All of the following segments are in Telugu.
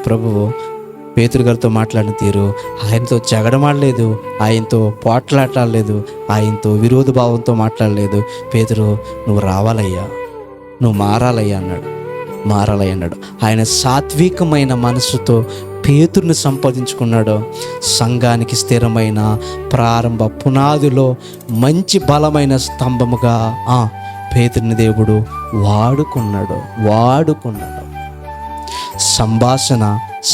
ప్రభువు పేతురు గారితో మాట్లాడిన తీరు, ఆయనతో జగడమాడలేదు, ఆయనతో పోట్లాడలేదు, ఆయనతో విరోధ భావంతో మాట్లాడలేదు. పేతురు, నువ్వు రావాలయ్యా, నువ్వు మారాలయ్యా అన్నాడు. ఆయన సాత్వికమైన మనసుతో పేతురుని సంపాదించుకున్నాడు. సంఘానికి స్థిరమైన ప్రారంభ పునాదిలో మంచి బలమైన స్తంభముగా పేతురుని దేవుడు వాడుకున్నాడు. సంభాషణ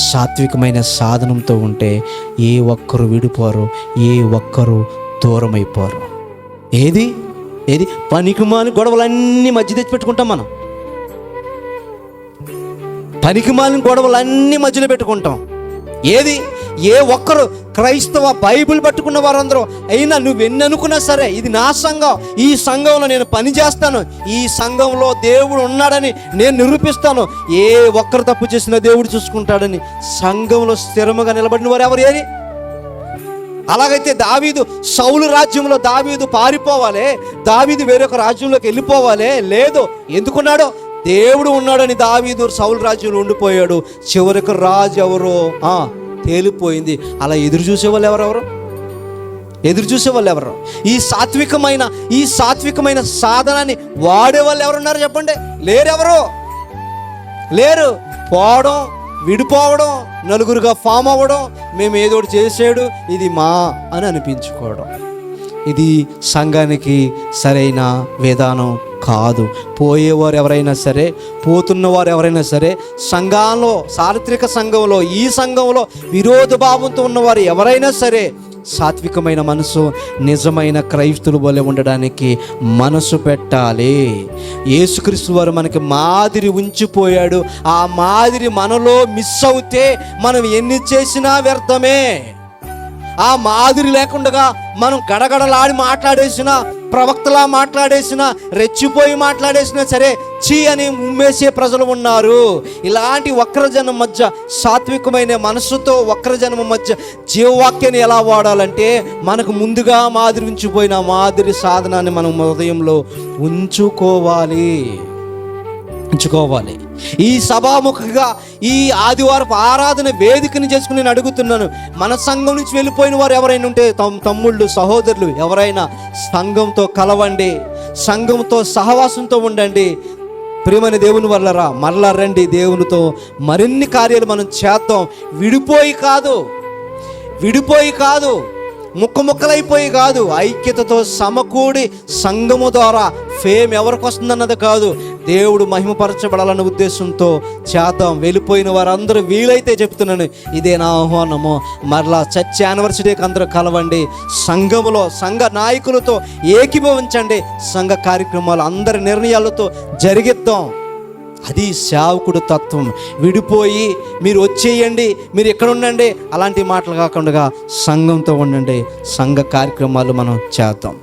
సాత్వికమైన సాధనంతో ఉంటే ఏ ఒక్కరు విడిపోరు, ఏ ఒక్కరు దూరమైపోరు. ఏది పనికిమాలిన గొడవలన్నీ మధ్య తెచ్చి పెట్టుకుంటాం మనం. పనికిమాలిన గొడవలన్నీ మధ్యలో పెట్టుకుంటాం. ఏ ఒక్కరు క్రైస్తవ బైబిల్ పట్టుకున్న వారందరూ, అయినా నువ్వెన్ని అనుకున్నా సరే ఇది నా సంఘం, ఈ సంఘంలో నేను పని చేస్తాను, ఈ సంఘంలో దేవుడు ఉన్నాడని నేను నిరూపిస్తాను, ఏ ఒక్కరు తప్పు చేసినా దేవుడు చూసుకుంటాడని సంఘంలో స్థిరముగా నిలబడిన వారు ఎవరు? అలాగైతే దావీదు సౌలు రాజ్యంలో దావీదు పారిపోవాలి, దావీదు వేరొక రాజ్యంలోకి వెళ్ళిపోవాలి. లేదు, ఎందుకున్నాడో? దేవుడు ఉన్నాడని దావీదు సౌలు రాజ్యంలో ఉండిపోయాడు. చివరికి రాజు ఎవరో తేలిపోయింది. అలా ఎదురు చూసేవాళ్ళు ఎవరు? ఈ సాత్వికమైన సాధనాన్ని వాడేవాళ్ళు ఎవరున్నారు చెప్పండి? లేరు. పోవడం, విడిపోవడం, నలుగురుగా ఫామ్ అవ్వడం, మేము ఏదోటి చేసాడు ఇది మా అని అనిపించుకోవడం, ఇది సంఘానికి సరైన విధానం కాదు. పోయేవారు ఎవరైనా సరే, పోతున్నవారు ఎవరైనా సరే, సంఘంలో, సార్వత్రిక సంఘంలో, ఈ సంఘంలో విరోధ భావంతో ఉన్నవారు ఎవరైనా సరే సాత్వికమైన మనసు, నిజమైన క్రైస్తవుల వలె ఉండడానికి మనసు పెట్టాలి. యేసుక్రీస్తు వారు మనకి మాదిరి ఉంచిపోయాడు. ఆ మాదిరి మనలో మిస్ అవుతే మనం ఎన్ని చేసినా వ్యర్థమే. ఆ మాదిరి లేకుండా మనం గడగడలాడి మాట్లాడేసినా, ప్రవక్తలా మాట్లాడేసినా, రెచ్చిపోయి మాట్లాడేసినా సరే చీ అని ఉమ్మేసే ప్రజలు ఉన్నారు. ఇలాంటి వక్రజనం మధ్య, సాత్వికమైన మనసుతో వక్రజనం మధ్య జీవవాక్యాన్ని ఎలా వాడాలంటే, మనకు ముందుగా మాదిరి ఉంచిపోయిన మాదిరి సాధనాన్ని మనం హృదయంలో ఉంచుకోవాలి. ఈ సభాముఖంగా ఈ ఆదివారపు ఆరాధన వేదికని చేసుకుని నేను అడుగుతున్నాను, మన సంఘం నుంచి వెళ్ళిపోయిన వారు ఎవరైనా ఉంటే, తమ్ముళ్ళు, సహోదరులు ఎవరైనా సంఘంతో కలవండి, సంఘంతో సహవాసంతో ఉండండి. ప్రియమైన దేవుని వల్లరా మరలా రండి, దేవునితో మరిన్ని కార్యాలు మనం చేద్దాం. విడిపోయి కాదు, ముక్కలైపోయి కాదు, ఐక్యతతో సమకూడి సంఘము ద్వారా ఫేమ్ ఎవరికి వస్తుందన్నది కాదు, దేవుడు మహిమపరచబడాలన్న ఉద్దేశంతో చేద్దాం. వెళ్ళిపోయిన వారందరూ వీలైతే చెప్తున్నాను, ఇదే నా ఆహ్వానము, మరలా చర్చ్ యానివర్సిటీకి అందరూ కలవండి, సంఘములో సంఘ నాయకులతో ఏకీభవించండి, సంఘ కార్యక్రమాలు అందరి నిర్ణయాలతో జరిగిద్దాం. అది సేవకుడు తత్వం. విడిపోయి మీరు వచ్చేయండి, మీరు ఎక్కడ ఉండండి అలాంటి మాటలు కాకుండా సంఘంతో ఉండండి, సంఘ కార్యక్రమాలు మనం చేద్దాం.